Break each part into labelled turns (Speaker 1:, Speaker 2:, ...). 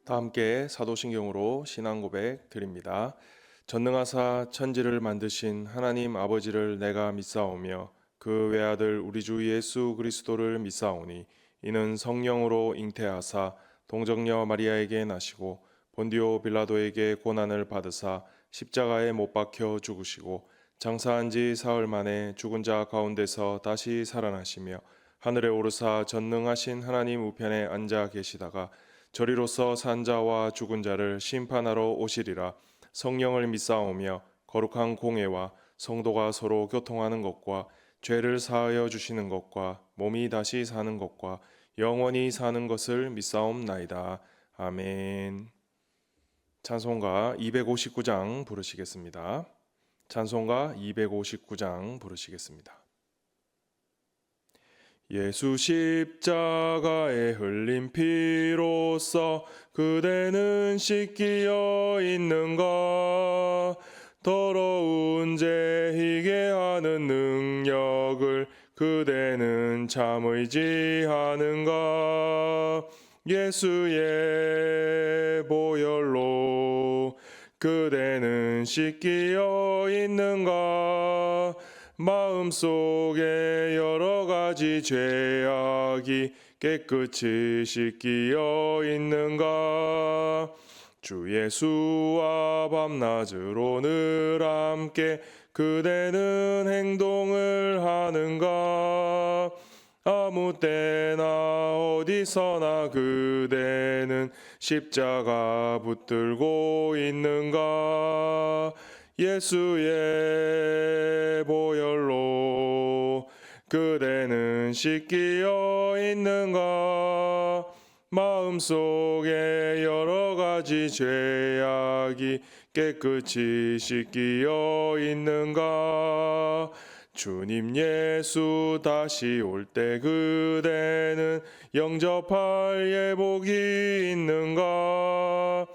Speaker 1: 다 함께 사도신경으로 신앙 고백 드립니다. 전능하사 천지를 만드신 하나님 아버지를 내가 믿사오며 그 외아들 우리 주 예수 그리스도를 믿사오니 이는 성령으로 잉태하사 동정녀 마리아에게 나시고 본디오 빌라도에게 고난을 받으사 십자가에 못 박혀 죽으시고 장사한 지 사흘 만에 죽은 자 가운데서 다시 살아나시며 하늘에 오르사 전능하신 하나님 우편에 앉아 계시다가 저리로서 산 자와 죽은 자를 심판하러 오시리라. 성령을 믿사오며 거룩한 공회와 성도가 서로 교통하는 것과 죄를 사하여 주시는 것과 몸이 다시 사는 것과 영원히 사는 것을 믿사옵나이다. 아멘. 찬송가 259장 부르시겠습니다. 찬송가 259장 부르시겠습니다. 예수 십자가에 흘린 피로써 그대는 씻기어 있는가? 더러운 죄 희게 하는 능력을 그대는 참 의지하는가? 예수의 보혈로 그대는 씻기어 있는가? 마음속에 여러 가지 죄악이 깨끗이 씻기어 있는가? 주 예수와 밤낮으로 늘 함께 그대는 행동을 하는가? 아무 때나 어디서나 그대는 십자가 붙들고 있는가? 예수의 보혈로 그대는 씻기어 있는가? 마음속에 여러 가지 죄악이 깨끗이 씻기어 있는가? 주님 예수 다시 올 때 그대는 영접할 예복이 있는가?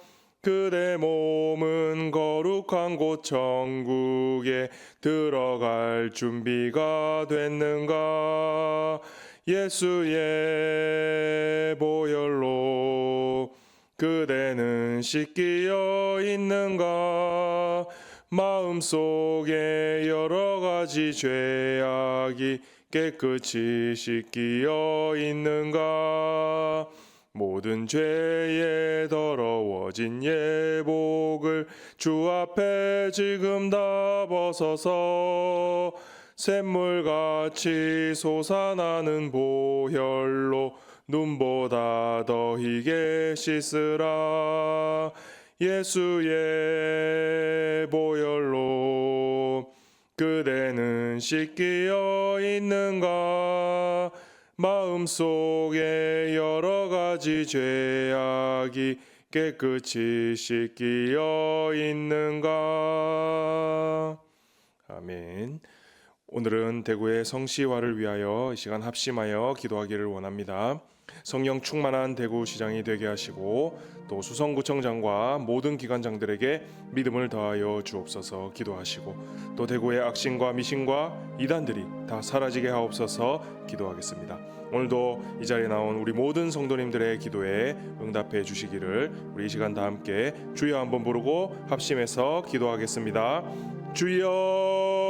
Speaker 1: 그대 몸은 거룩한 곳 천국에 들어갈 준비가 됐는가? 예수의 보혈로 그대는 씻기어 있는가? 마음속에 여러 가지 죄악이 깨끗이 씻기어 있는가? 모든 죄에 더러워진 예복을 주 앞에 지금 다 벗어서 샘물같이 솟아나는 보혈로 눈보다 더 희게 씻으라. 예수의 보혈로 그대는 씻기어 있는가? 마음속에 여러 가지 죄악이 깨끗이 씻기어 있는가? 아멘. 오늘은 대구의 성시화를 위하여 이 시간 합심하여 기도하기를 원합니다. 성령 충만한 대구시장이 되게 하시고 또 수성구청장과 모든 기관장들에게 믿음을 더하여 주옵소서 기도하시고 또 대구의 악신과 미신과 이단들이 다 사라지게 하옵소서 기도하겠습니다. 오늘도 이 자리에 나온 우리 모든 성도님들의 기도에 응답해 주시기를 우리 이 시간 다 함께 주여 한번 부르고 합심해서 기도하겠습니다.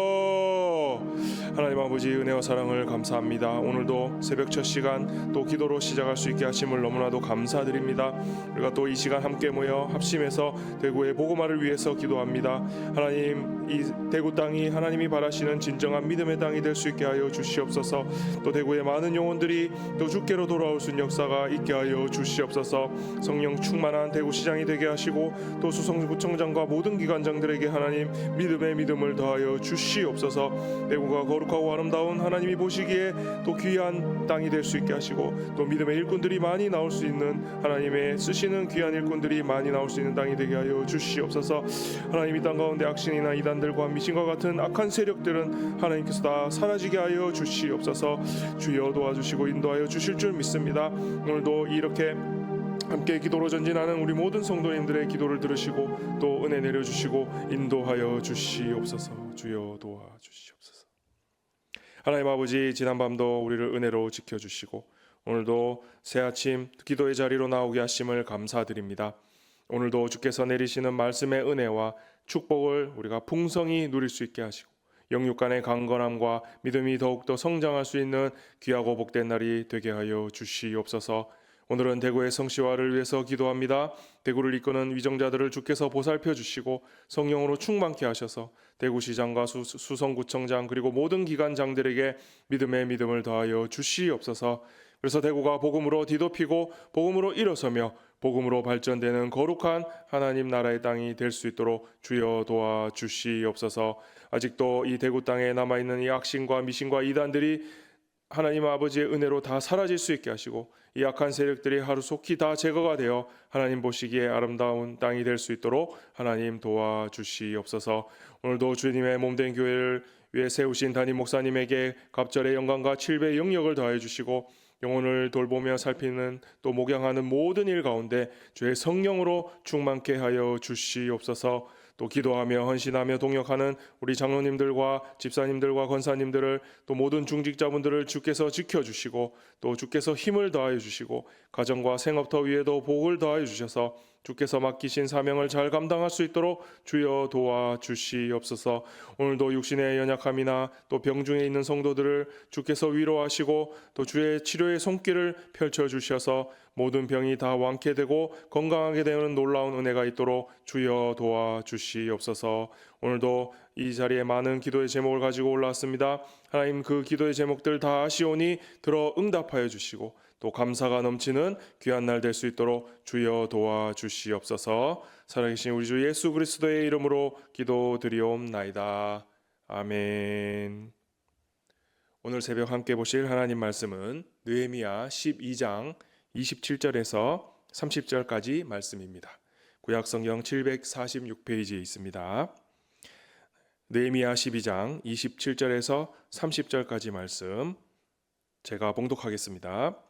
Speaker 1: 주여. 하나님 아버지 은혜와 사랑을 감사합니다. 오늘도 새벽 첫 시간 또 기도로 시작할 수 있게 하심을 너무나도 감사드립니다. 우리가 또 이 시간 함께 모여 합심해서 대구의 복음화를 위해서 기도합니다. 하나님, 이 대구 땅이 하나님이 바라시는 진정한 믿음의 땅이 될 수 있게 하여 주시옵소서. 또 대구의 많은 영혼들이 또 주께로 돌아올 수 있는 역사가 있게 하여 주시옵소서. 성령 충만한 대구시장이 되게 하시고 또 수성구청장과 모든 기관장들에게 하나님 믿음의 믿음을 더하여 주시옵소서. 대구가 거룩하고 아름다운 하나님이 보시기에 또 귀한 땅이 될 수 있게 하시고 또 믿음의 일꾼들이 많이 나올 수 있는 하나님의 쓰시는 귀한 일꾼들이 많이 나올 수 있는 땅이 되게 하여 주시옵소서. 하나님, 이 땅 가운데 악신이나 이단들과 미신과 같은 악한 세력들은 하나님께서 다 사라지게 하여 주시옵소서. 주여 도와주시고 인도하여 주실 줄 믿습니다. 오늘도 이렇게 함께 기도로 전진하는 우리 모든 성도님들의 기도를 들으시고 또 은혜 내려주시고 인도하여 주시옵소서. 주여 도와주시옵소서. 하나님 아버지, 지난밤도 우리를 은혜로 지켜주시고 오늘도 새 아침 기도의 자리로 나오게 하심을 감사드립니다. 오늘도 주께서 내리시는 말씀의 은혜와 축복을 우리가 풍성히 누릴 수 있게 하시고 영육 간의 강건함과 믿음이 더욱더 성장할 수 있는 귀하고 복된 날이 되게 하여 주시옵소서. 오늘은 대구의 성시화를 위해서 기도합니다. 대구를 이끄는 위정자들을 주께서 보살펴 주시고 성령으로 충만케 하셔서 대구시장과 수성구청장 그리고 모든 기관장들에게 믿음의 믿음을 더하여 주시옵소서. 그래서 대구가 복음으로 뒤덮이고 복음으로 일어서며 복음으로 발전되는 거룩한 하나님 나라의 땅이 될 수 있도록 주여 도와주시옵소서. 아직도 이 대구 땅에 남아있는 이 악신과 미신과 이단들이 하나님 아버지의 은혜로 다 사라질 수 있게 하시고 이 악한 세력들이 하루속히 다 제거가 되어 하나님 보시기에 아름다운 땅이 될 수 있도록 하나님 도와주시옵소서. 오늘도 주님의 몸된 교회를 위해 세우신 담임 목사님에게 갑절의 영광과 7배의 영역을 더해 주시고 영혼을 돌보며 살피는 또 목양하는 모든 일 가운데 주의 성령으로 충만케 하여 주시옵소서. 또 기도하며 헌신하며 동역하는 우리 장로님들과 집사님들과 권사님들을 또 모든 중직자분들을 주께서 지켜주시고 또 주께서 힘을 더하여 주시고 가정과 생업터 위에도 복을 더하여 주셔서 주께서 맡기신 사명을 잘 감당할 수 있도록 주여 도와주시옵소서. 오늘도 육신의 연약함이나 또 병중에 있는 성도들을 주께서 위로하시고 또 주의 치료의 손길을 펼쳐주셔서 모든 병이 다 완쾌되고 건강하게 되는 놀라운 은혜가 있도록 주여 도와주시옵소서. 오늘도 이 자리에 많은 기도의 제목을 가지고 올라왔습니다. 하나님 그 기도의 제목들 다 아시오니 들어 응답하여 주시고 또 감사가 넘치는 귀한 날 될 수 있도록 주여 도와주시옵소서. 살아계신 우리 주 예수 그리스도의 이름으로 기도드리옵나이다. 아멘. 오늘 새벽 함께 보실 하나님 말씀은 느헤미야 12장 27절에서 30절까지 말씀입니다. 구약성경 746페이지에 있습니다. 느헤미야 12장 27절에서 30절까지 말씀 제가 봉독하겠습니다.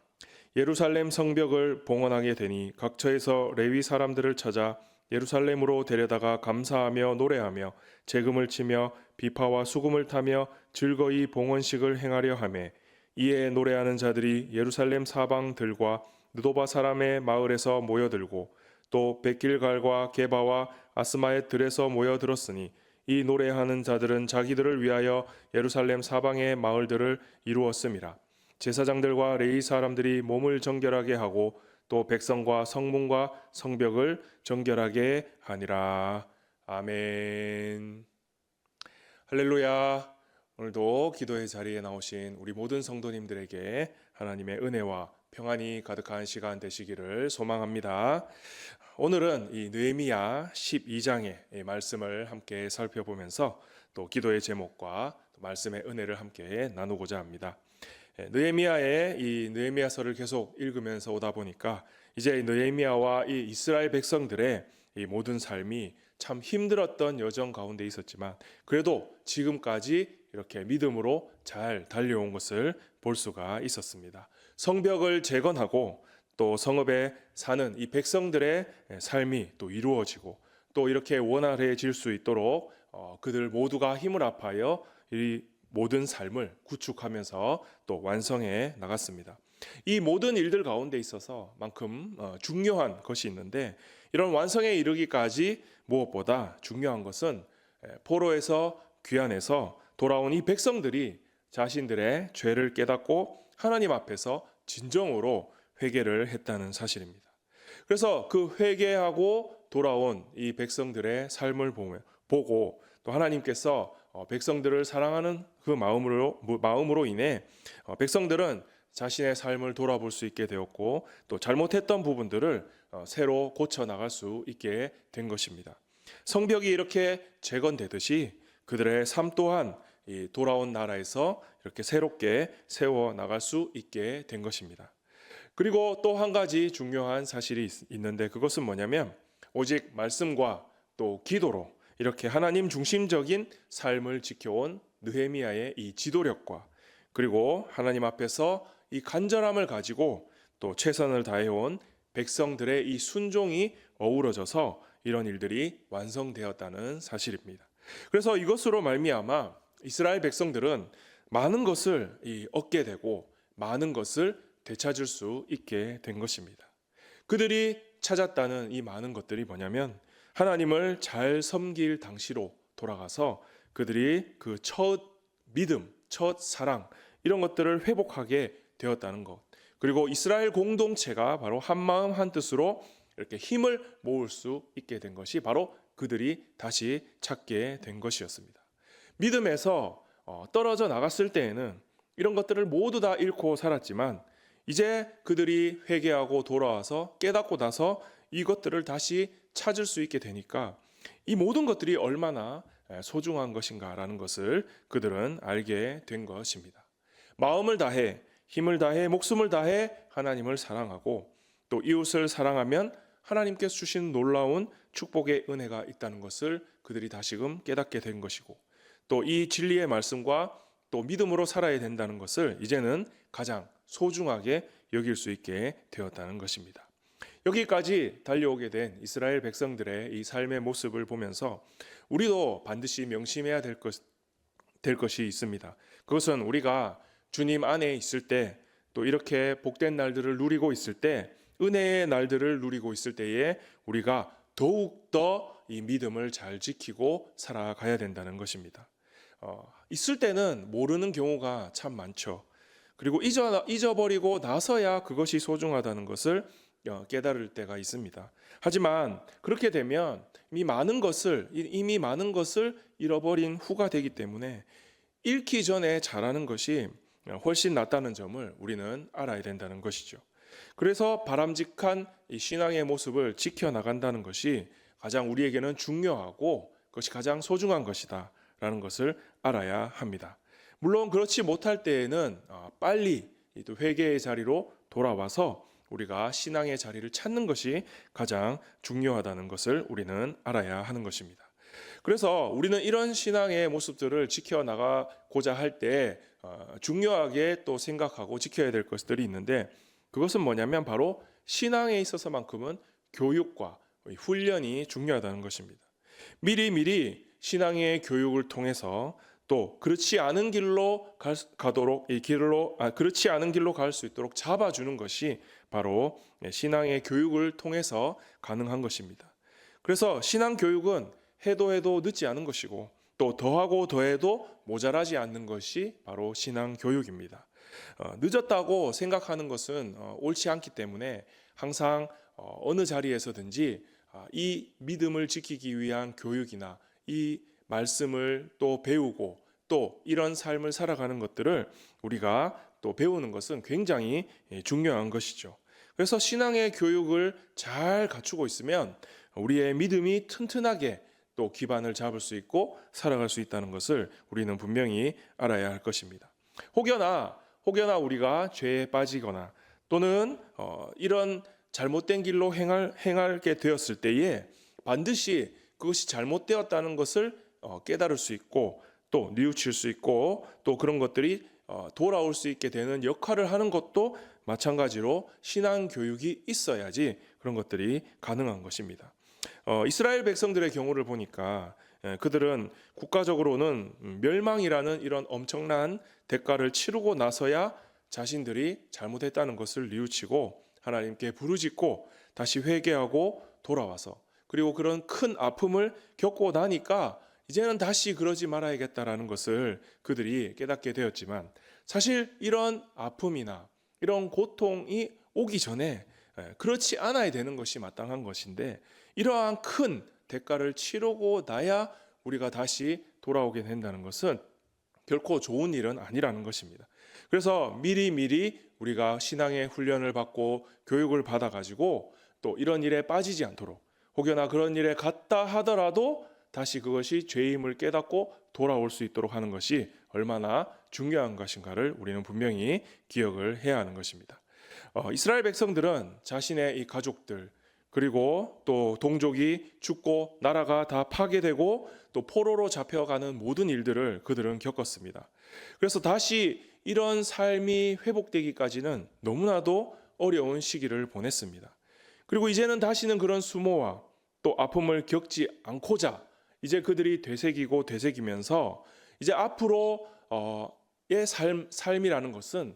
Speaker 1: 예루살렘 성벽을 봉헌하게 되니 각처에서 레위 사람들을 찾아 예루살렘으로 데려다가 감사하며 노래하며 재금을 치며 비파와 수금을 타며 즐거이 봉헌식을 행하려 하매 이에 노래하는 자들이 예루살렘 사방들과 느도바 사람의 마을에서 모여들고 또 백길갈과 게바와 아스마의 들에서 모여들었으니 이 노래하는 자들은 자기들을 위하여 예루살렘 사방의 마을들을 이루었음이라. 제사장들과 레위 사람들이 몸을 정결하게 하고 또 백성과 성문과 성벽을 정결하게 하니라. 아멘. 할렐루야. 오늘도 기도의 자리에 나오신 우리 모든 성도님들에게 하나님의 은혜와 평안이 가득한 시간 되시기를 소망합니다. 오늘은 이 느헤미야 12장의 말씀을 함께 살펴보면서 또 기도의 제목과 또 말씀의 은혜를 함께 나누고자 합니다. 느헤미야의 이 느헤미야서를 계속 읽으면서 오다 보니까 이제 느헤미야와 이 이스라엘 백성들의 이 모든 삶이 참 힘들었던 여정 가운데 있었지만 그래도 지금까지 이렇게 믿음으로 잘 달려온 것을 볼 수가 있었습니다. 성벽을 재건하고 또 성읍에 사는 이 백성들의 삶이 또 이루어지고 또 이렇게 원활해질 수 있도록 그들 모두가 힘을 합하여 이 모든 삶을 구축하면서 또 완성해 나갔습니다. 이 모든 일들 가운데 있어서 만큼 중요한 것이 있는데 이런 완성에 이르기까지 무엇보다 중요한 것은 포로에서 귀환해서 돌아온 이 백성들이 자신들의 죄를 깨닫고 하나님 앞에서 진정으로 회개를 했다는 사실입니다. 그래서 그 회개하고 돌아온 이 백성들의 삶을 보고 또 하나님께서 백성들을 사랑하는 그 마음으로 인해 백성들은 자신의 삶을 돌아볼 수 있게 되었고 또 잘못했던 부분들을 새로 고쳐 나갈 수 있게 된 것입니다. 성벽이 이렇게 재건되듯이 그들의 삶 또한 이 돌아온 나라에서 이렇게 새롭게 세워 나갈 수 있게 된 것입니다. 그리고 또 한 가지 중요한 사실이 있는데 그것은 뭐냐면 오직 말씀과 또 기도로 이렇게 하나님 중심적인 삶을 지켜온 느헤미야의 이 지도력과 그리고 하나님 앞에서 이 간절함을 가지고 또 최선을 다해온 백성들의 이 순종이 어우러져서 이런 일들이 완성되었다는 사실입니다. 그래서 이것으로 말미암아 이스라엘 백성들은 많은 것을 얻게 되고 많은 것을 되찾을 수 있게 된 것입니다. 그들이 찾았다는 이 많은 것들이 뭐냐면 하나님을 잘 섬길 당시로 돌아가서 그들이 그 첫 믿음, 첫 사랑 이런 것들을 회복하게 되었다는 것. 그리고 이스라엘 공동체가 바로 한 마음 한 뜻으로 이렇게 힘을 모을 수 있게 된 것이 바로 그들이 다시 찾게 된 것이었습니다. 믿음에서 떨어져 나갔을 때에는 이런 것들을 모두 다 잃고 살았지만 이제 그들이 회개하고 돌아와서 깨닫고 나서 이것들을 다시 찾을 수 있게 되니까 이 모든 것들이 얼마나 소중한 것인가라는 것을 그들은 알게 된 것입니다. 마음을 다해, 힘을 다해, 목숨을 다해 하나님을 사랑하고 또 이웃을 사랑하면 하나님께서 주신 놀라운 축복의 은혜가 있다는 것을 그들이 다시금 깨닫게 된 것이고 또 이 진리의 말씀과 또 믿음으로 살아야 된다는 것을 이제는 가장 소중하게 여길 수 있게 되었다는 것입니다. 여기까지 달려오게 된 이스라엘 백성들의 이 삶의 모습을 보면서 우리도 반드시 명심해야 될 것이 있습니다. 그것은 우리가 주님 안에 있을 때 또 이렇게 복된 날들을 누리고 있을 때 은혜의 날들을 누리고 있을 때에 우리가 더욱더 이 믿음을 잘 지키고 살아가야 된다는 것입니다. 있을 때는 모르는 경우가 참 많죠. 그리고 잊어버리고 나서야 그것이 소중하다는 것을 깨달을 때가 있습니다. 하지만 그렇게 되면 이미 많은 것을 잃어버린 후가 되기 때문에 잃기 전에 잘하는 것이 훨씬 낫다는 점을 우리는 알아야 된다는 것이죠. 그래서 바람직한 이 신앙의 모습을 지켜나간다는 것이 가장 우리에게는 중요하고 그것이 가장 소중한 것이다 라는 것을 알아야 합니다. 물론 그렇지 못할 때에는 빨리 또 회개의 자리로 돌아와서 우리가 신앙의 자리를 찾는 것이 가장 중요하다는 것을 우리는 알아야 하는 것입니다. 그래서 우리는 이런 신앙의 모습들을 지켜나가고자 할 때 중요하게 또 생각하고 지켜야 될 것들이 있는데 그것은 뭐냐면 바로 신앙에 있어서만큼은 교육과 훈련이 중요하다는 것입니다. 미리 신앙의 교육을 통해서 또 그렇지 않은 길로 그렇지 않은 길로 갈 수 있도록 잡아주는 것이 바로 신앙의 교육을 통해서 가능한 것입니다. 그래서 신앙 교육은 해도 늦지 않은 것이고 또 더하고 더해도 모자라지 않는 것이 바로 신앙 교육입니다. 늦었다고 생각하는 것은 옳지 않기 때문에 항상 어느 자리에서든지 이 믿음을 지키기 위한 교육이나 이 말씀을 또 배우고 또 이런 삶을 살아가는 것들을 우리가 또 배우는 것은 굉장히 중요한 것이죠. 그래서 신앙의 교육을 잘 갖추고 있으면 우리의 믿음이 튼튼하게 또 기반을 잡을 수 있고 살아갈 수 있다는 것을 우리는 분명히 알아야 할 것입니다. 혹여나 우리가 죄에 빠지거나 또는 이런 잘못된 길로 행하게 되었을 때에 반드시 그것이 잘못되었다는 것을 깨달을 수 있고 또 뉘우칠 수 있고 또 그런 것들이 돌아올 수 있게 되는 역할을 하는 것도 마찬가지로 신앙 교육이 있어야지 그런 것들이 가능한 것입니다. 이스라엘 백성들의 경우를 보니까 그들은 국가적으로는 멸망이라는 이런 엄청난 대가를 치르고 나서야 자신들이 잘못했다는 것을 뉘우치고 하나님께 부르짖고 다시 회개하고 돌아와서 그리고 그런 큰 아픔을 겪고 나니까 이제는 다시 그러지 말아야겠다라는 것을 그들이 깨닫게 되었지만 사실 이런 아픔이나 이런 고통이 오기 전에 그렇지 않아야 되는 것이 마땅한 것인데 이러한 큰 대가를 치르고 나야 우리가 다시 돌아오게 된다는 것은 결코 좋은 일은 아니라는 것입니다. 그래서 미리 우리가 신앙의 훈련을 받고 교육을 받아가지고 또 이런 일에 빠지지 않도록 혹여나 그런 일에 갔다 하더라도 다시 그것이 죄임을 깨닫고 돌아올 수 있도록 하는 것이 얼마나 중요한 것인가를 우리는 분명히 기억을 해야 하는 것입니다. 이스라엘 백성들은 자신의 이 가족들 그리고 또 동족이 죽고 나라가 다 파괴되고 또 포로로 잡혀가는 모든 일들을 그들은 겪었습니다. 그래서 다시 이런 삶이 회복되기까지는 너무나도 어려운 시기를 보냈습니다. 그리고 이제는 다시는 그런 수모와 또 아픔을 겪지 않고자 이제 그들이 되새기면서 이제 앞으로의 삶이라는 것은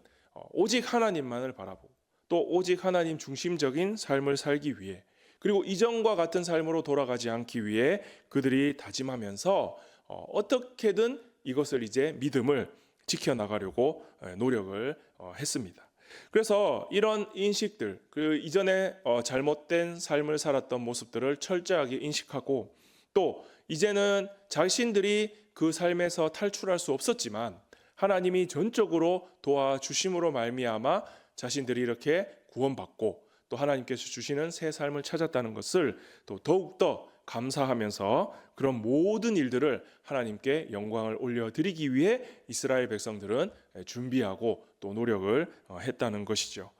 Speaker 1: 오직 하나님만을 바라보고 또 오직 하나님 중심적인 삶을 살기 위해, 그리고 이전과 같은 삶으로 돌아가지 않기 위해 그들이 다짐하면서 어떻게든 이것을 이제 믿음을 지켜나가려고 노력을 했습니다. 그래서 이런 인식들, 그 이전에 잘못된 삶을 살았던 모습들을 철저하게 인식하고, 또 이제는 자신들이 그 삶에서 탈출할 수 없었지만 하나님이 전적으로 도와주심으로 말미암아 자신들이 이렇게 구원받고 또 하나님께서 주시는 새 삶을 찾았다는 것을 또 더욱더 감사하면서 그런 모든 일들을 하나님께 영광을 올려드리기 위해 이스라엘 백성들은 준비하고 또 노력을 했다는 것이죠.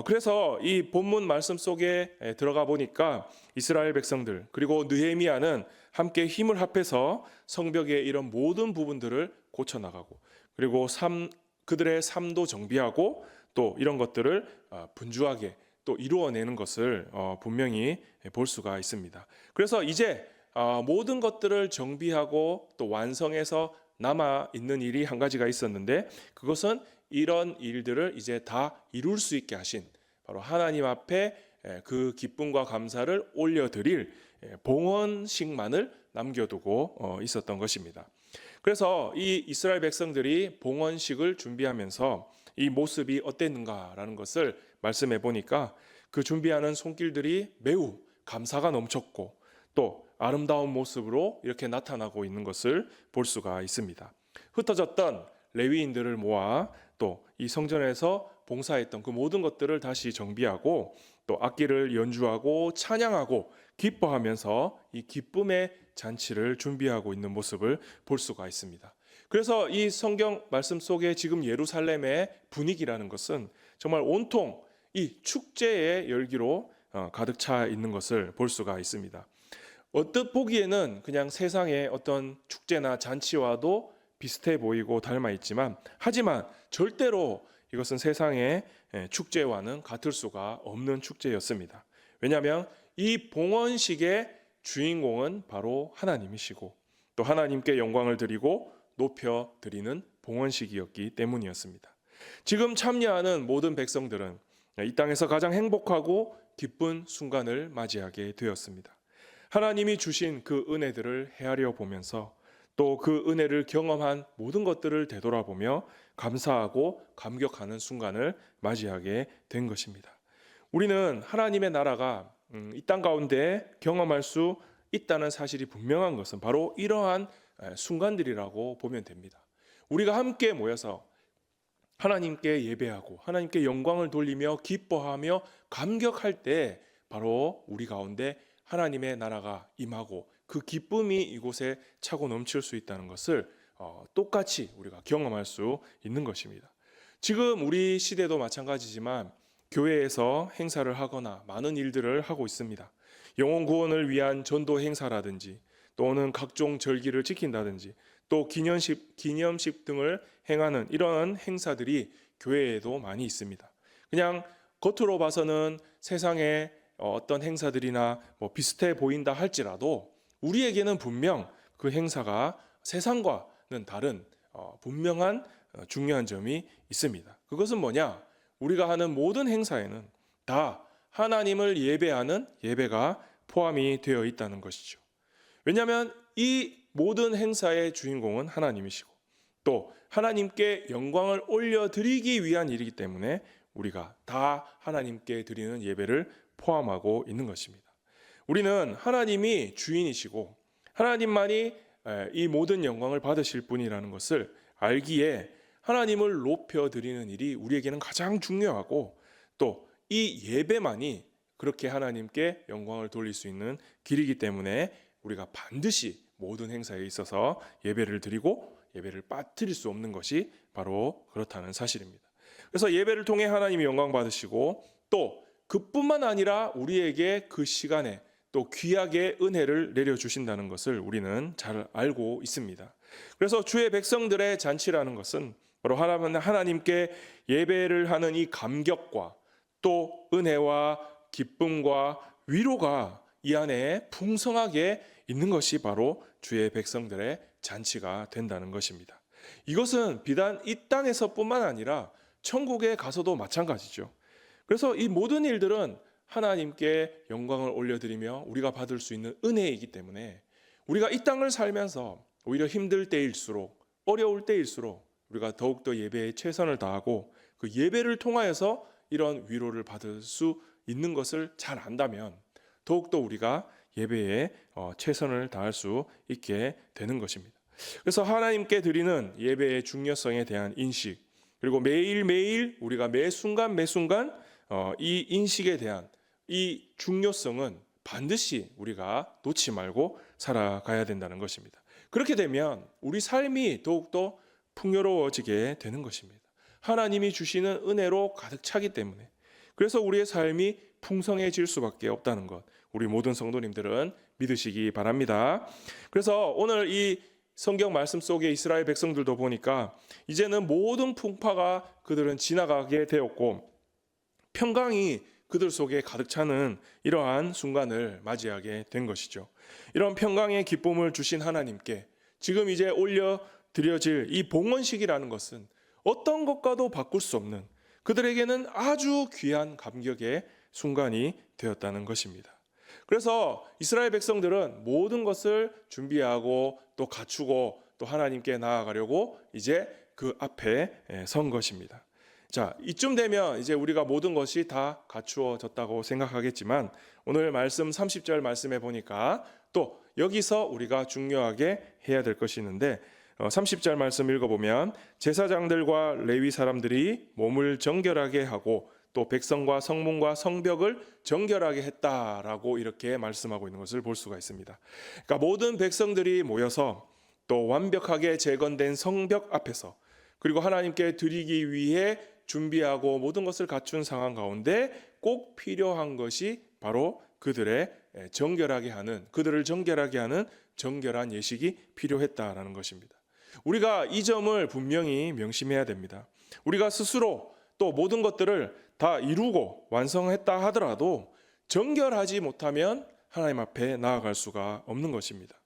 Speaker 1: 그래서 이 본문 말씀 속에 들어가 보니까 이스라엘 백성들 그리고 느헤미야는 함께 힘을 합해서 성벽의 이런 모든 부분들을 고쳐나가고, 그리고 그들의 삶도 정비하고 또 이런 것들을 분주하게 또 이루어내는 것을 분명히 볼 수가 있습니다. 그래서 이제 모든 것들을 정비하고 또 완성해서 남아 있는 일이 한 가지가 있었는데, 그것은 이런 일들을 이제 다 이룰 수 있게 하신 바로 하나님 앞에 그 기쁨과 감사를 올려드릴 봉헌식만을 남겨두고 있었던 것입니다. 그래서 이 이스라엘 백성들이 봉헌식을 준비하면서 이 모습이 어땠는가라는 것을 말씀해 보니까 그 준비하는 손길들이 매우 감사가 넘쳤고 또 아름다운 모습으로 이렇게 나타나고 있는 것을 볼 수가 있습니다. 흩어졌던 레위인들을 모아 또 이 성전에서 봉사했던 그 모든 것들을 다시 정비하고 또 악기를 연주하고 찬양하고 기뻐하면서 이 기쁨의 잔치를 준비하고 있는 모습을 볼 수가 있습니다. 그래서 이 성경 말씀 속에 지금 예루살렘의 분위기라는 것은 정말 온통 이 축제의 열기로 가득 차 있는 것을 볼 수가 있습니다. 언뜻 보기에는 그냥 세상의 어떤 축제나 잔치와도 비슷해 보이고 닮아 있지만, 하지만 절대로 이것은 세상의 축제와는 같을 수가 없는 축제였습니다. 왜냐하면 이 봉헌식의 주인공은 바로 하나님이시고 또 하나님께 영광을 드리고 높여 드리는 봉헌식이었기 때문이었습니다. 지금 참여하는 모든 백성들은 이 땅에서 가장 행복하고 기쁜 순간을 맞이하게 되었습니다. 하나님이 주신 그 은혜들을 헤아려 보면서 또 그 은혜를 경험한 모든 것들을 되돌아보며 감사하고 감격하는 순간을 맞이하게 된 것입니다. 우리는 하나님의 나라가 이 땅 가운데 경험할 수 있다는 사실이 분명한 것은 바로 이러한 순간들이라고 보면 됩니다. 우리가 함께 모여서 하나님께 예배하고 하나님께 영광을 돌리며 기뻐하며 감격할 때 바로 우리 가운데 하나님의 나라가 임하고 그 기쁨이 이곳에 차고 넘칠 수 있다는 것을 똑같이 우리가 경험할 수 있는 것입니다. 지금 우리 시대도 마찬가지지만 교회에서 행사를 하거나 많은 일들을 하고 있습니다. 영혼 구원을 위한 전도 행사라든지 또는 각종 절기를 지킨다든지 또 기념식 등을 행하는 이런 행사들이 교회에도 많이 있습니다. 그냥 겉으로 봐서는 세상의 어떤 행사들이나 비슷해 보인다 할지라도 우리에게는 분명 그 행사가 세상과는 다른 분명한 중요한 점이 있습니다. 그것은 뭐냐? 우리가 하는 모든 행사에는 다 하나님을 예배하는 예배가 포함이 되어 있다는 것이죠. 왜냐하면 이 모든 행사의 주인공은 하나님이시고 또 하나님께 영광을 올려드리기 위한 일이기 때문에 우리가 다 하나님께 드리는 예배를 포함하고 있는 것입니다. 우리는 하나님이 주인이시고 하나님만이 이 모든 영광을 받으실 분이라는 것을 알기에 하나님을 높여드리는 일이 우리에게는 가장 중요하고 또 이 예배만이 그렇게 하나님께 영광을 돌릴 수 있는 길이기 때문에 우리가 반드시 모든 행사에 있어서 예배를 드리고 예배를 빠뜨릴 수 없는 것이 바로 그렇다는 사실입니다. 그래서 예배를 통해 하나님이 영광 받으시고 또 그뿐만 아니라 우리에게 그 시간에 또 귀하게 은혜를 내려주신다는 것을 우리는 잘 알고 있습니다. 그래서 주의 백성들의 잔치라는 것은 바로 하나님께 예배를 하는 이 감격과 또 은혜와 기쁨과 위로가 이 안에 풍성하게 있는 것이 바로 주의 백성들의 잔치가 된다는 것입니다. 이것은 비단 이 땅에서뿐만 아니라 천국에 가서도 마찬가지죠. 그래서 이 모든 일들은 하나님께 영광을 올려드리며 우리가 받을 수 있는 은혜이기 때문에 우리가 이 땅을 살면서 오히려 힘들 때일수록, 어려울 때일수록 우리가 더욱더 예배에 최선을 다하고 그 예배를 통하여서 이런 위로를 받을 수 있는 것을 잘 안다면 더욱더 우리가 예배에 최선을 다할 수 있게 되는 것입니다. 그래서 하나님께 드리는 예배의 중요성에 대한 인식, 그리고 매일매일 우리가 매 순간 이 인식에 대한 이 중요성은 반드시 우리가 놓지 말고 살아가야 된다는 것입니다. 그렇게 되면 우리 삶이 더욱더 풍요로워지게 되는 것입니다. 하나님이 주시는 은혜로 가득 차기 때문에, 그래서 우리의 삶이 풍성해질 수밖에 없다는 것, 우리 모든 성도님들은 믿으시기 바랍니다. 그래서 오늘 이 성경 말씀 속에 이스라엘 백성들도 보니까 이제는 모든 풍파가 그들은 지나가게 되었고 평강이 그들 속에 가득 차는 이러한 순간을 맞이하게 된 것이죠. 이런 평강의 기쁨을 주신 하나님께 지금 이제 올려드려질 이 봉헌식이라는 것은 어떤 것과도 바꿀 수 없는, 그들에게는 아주 귀한 감격의 순간이 되었다는 것입니다. 그래서 이스라엘 백성들은 모든 것을 준비하고 또 갖추고 또 하나님께 나아가려고 이제 그 앞에 선 것입니다. 자, 이쯤 되면 이제 우리가 모든 것이 다 갖추어졌다고 생각하겠지만 오늘 말씀 30절 말씀해 보니까 또 여기서 우리가 중요하게 해야 될 것이 있는데 30절 말씀 읽어보면 제사장들과 레위 사람들이 몸을 정결하게 하고 또 백성과 성문과 성벽을 정결하게 했다라고 이렇게 말씀하고 있는 것을 볼 수가 있습니다. 그러니까 모든 백성들이 모여서 또 완벽하게 재건된 성벽 앞에서 그리고 하나님께 드리기 위해 준비하고 모든 것을 갖춘 상황 가운데 꼭 필요한 것이 바로 그들을 정결하게 하는 정결한 예식이 필요했다라는 것입니다. 우리가 이 점을 분명히 명심해야 됩니다. 우리가 스스로 또 모든 것들을 다 이루고 완성했다 하더라도 정결하지 못하면 하나님 앞에 나아갈 수가 없는 것입니다.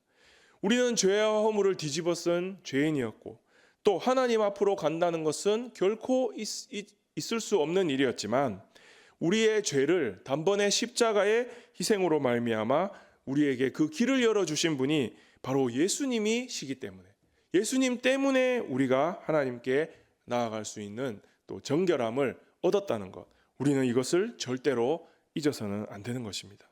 Speaker 1: 우리는 죄와 허물을 뒤집어 쓴 죄인이었고 또 하나님 앞으로 간다는 것은 결코 있을 수 없는 일이었지만 우리의 죄를 단번에 십자가의 희생으로 말미암아 우리에게 그 길을 열어주신 분이 바로 예수님이시기 때문에, 예수님 때문에 우리가 하나님께 나아갈 수 있는 또 정결함을 얻었다는 것, 우리는 이것을 절대로 잊어서는 안 되는 것입니다.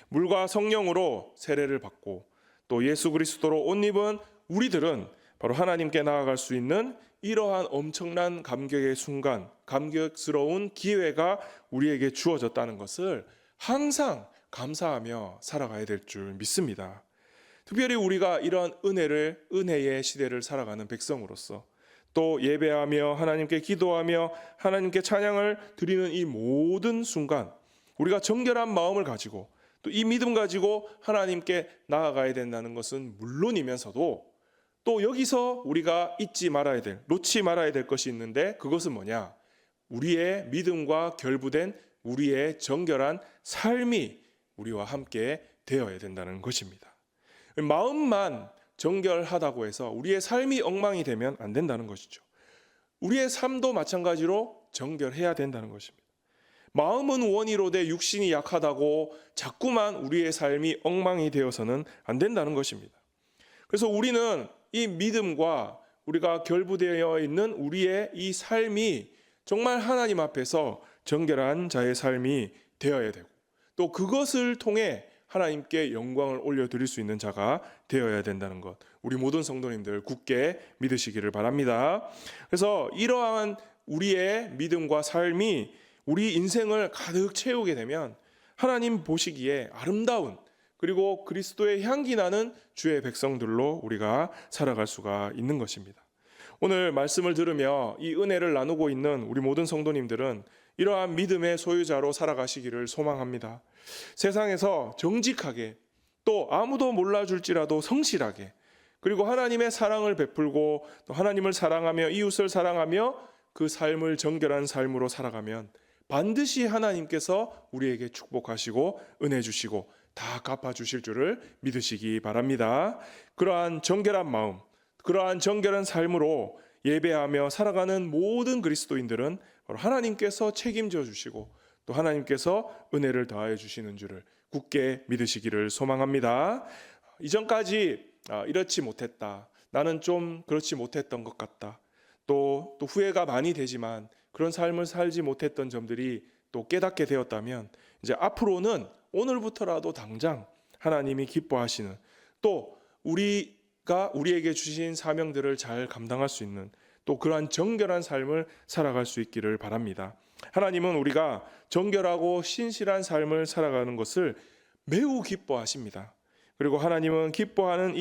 Speaker 1: 물과 성령으로 세례를 받고 또 예수 그리스도로 옷 입은 우리들은 바로 하나님께 나아갈 수 있는 이러한 엄청난 감격의 순간, 감격스러운 기회가 우리에게 주어졌다는 것을 항상 감사하며 살아가야 될 줄 믿습니다. 특별히 우리가 이러한 은혜의 시대를 살아가는 백성으로서 또 예배하며 하나님께 기도하며 하나님께 찬양을 드리는 이 모든 순간 우리가 정결한 마음을 가지고 또 이 믿음 가지고 하나님께 나아가야 된다는 것은 물론이면서도 또 여기서 우리가 놓지 말아야 될 것이 있는데 그것은 뭐냐? 우리의 믿음과 결부된 우리의 정결한 삶이 우리와 함께 되어야 된다는 것입니다. 마음만 정결하다고 해서 우리의 삶이 엉망이 되면 안 된다는 것이죠. 우리의 삶도 마찬가지로 정결해야 된다는 것입니다. 마음은 원이로되 육신이 약하다고 자꾸만 우리의 삶이 엉망이 되어서는 안 된다는 것입니다. 그래서 우리는 이 믿음과 우리가 결부되어 있는 우리의 이 삶이 정말 하나님 앞에서 정결한 자의 삶이 되어야 되고 또 그것을 통해 하나님께 영광을 올려드릴 수 있는 자가 되어야 된다는 것, 우리 모든 성도님들 굳게 믿으시기를 바랍니다. 그래서 이러한 우리의 믿음과 삶이 우리 인생을 가득 채우게 되면 하나님 보시기에 아름다운 그리고 그리스도의 향기 나는 주의 백성들로 우리가 살아갈 수가 있는 것입니다. 오늘 말씀을 들으며 이 은혜를 나누고 있는 우리 모든 성도님들은 이러한 믿음의 소유자로 살아가시기를 소망합니다. 세상에서 정직하게 또 아무도 몰라줄지라도 성실하게 그리고 하나님의 사랑을 베풀고 또 하나님을 사랑하며 이웃을 사랑하며 그 삶을 정결한 삶으로 살아가면 반드시 하나님께서 우리에게 축복하시고 은혜 주시고 다 갚아주실 줄을 믿으시기 바랍니다. 그러한 정결한 마음, 그러한 정결한 삶으로 예배하며 살아가는 모든 그리스도인들은 바로 하나님께서 책임져 주시고 또 하나님께서 은혜를 더하여 주시는 줄을 굳게 믿으시기를 소망합니다. 이전까지 이렇지 못했다. 나는 좀 그렇지 못했던 것 같다. 또 후회가 많이 되지만 그런 삶을 살지 못했던 점들이 또 깨닫게 되었다면 이제 앞으로는 오늘부터라도 당장 하나님이 기뻐하시는 또 우리가 우리에게 주신 사명들을 잘 감당할 수 있는 또 그러한 정결한 삶을 살아갈 수 있기를 바랍니다. 하나님은 우리가 정결하고 신실한 삶을 살아가는 것을 매우 기뻐하십니다. 그리고 하나님이 기뻐하는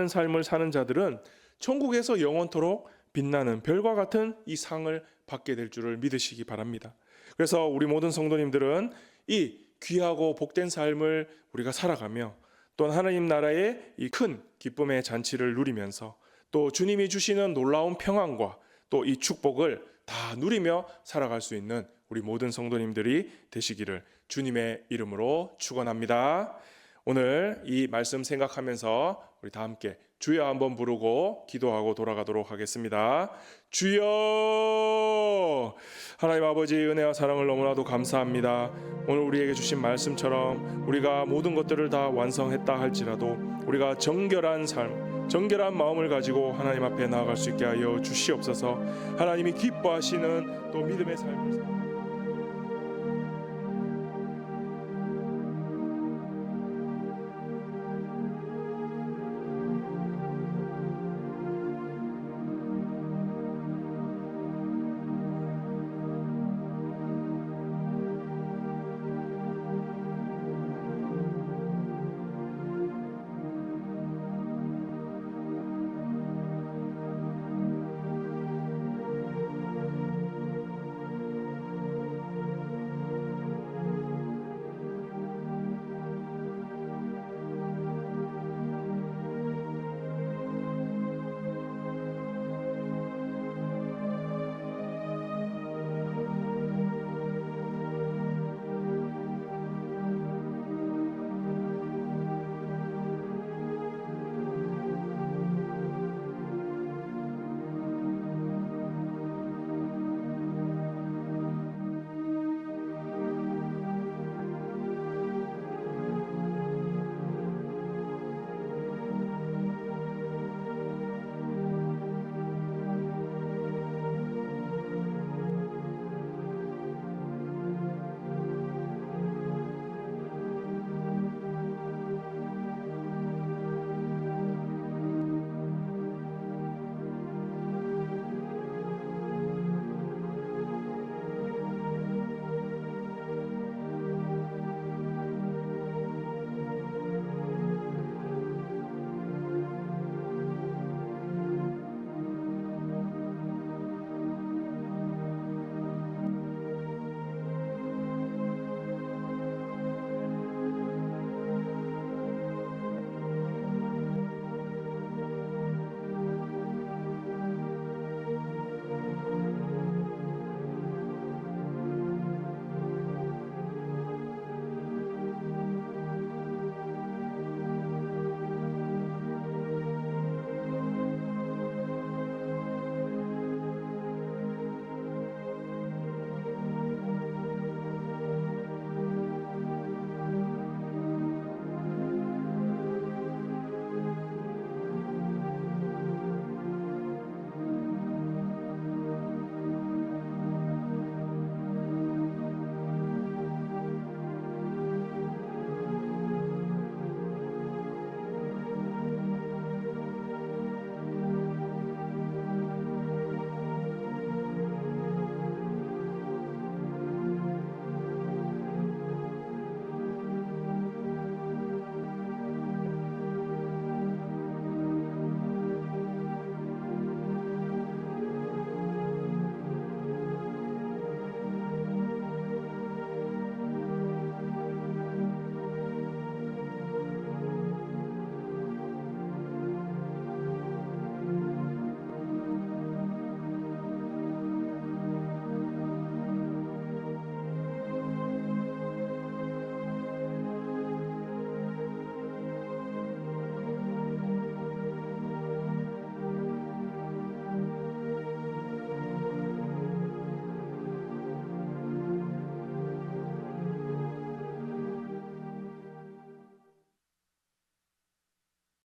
Speaker 1: 삶을 사는 자들은 천국에서 영원토록 빛나는 별과 같은 이 상을 받게 될 줄을 믿으시기 바랍니다. 그래서 우리 모든 성도님들은 이 귀하고 복된 삶을 우리가 살아가며 또 하나님 나라의 이 큰 기쁨의 잔치를 누리면서 또 주님이 주시는 놀라운 평안과 또 이 축복을 다 누리며 살아갈 수 있는 우리 모든 성도님들이 되시기를 주님의 이름으로 축원합니다. 오늘 이 말씀 생각하면서 우리 다 함께 주여 한번 부르고 기도하고 돌아가도록 하겠습니다. 주여! 하나님 아버지의 은혜와 사랑을 너무나도 감사합니다. 오늘 우리에게 주신 말씀처럼 우리가 모든 것들을 다 완성했다 할지라도 우리가 정결한 삶, 정결한 마음을 가지고 하나님 앞에 나아갈 수 있게 하여 주시옵소서. 하나님이 기뻐하시는 또 믿음의 삶을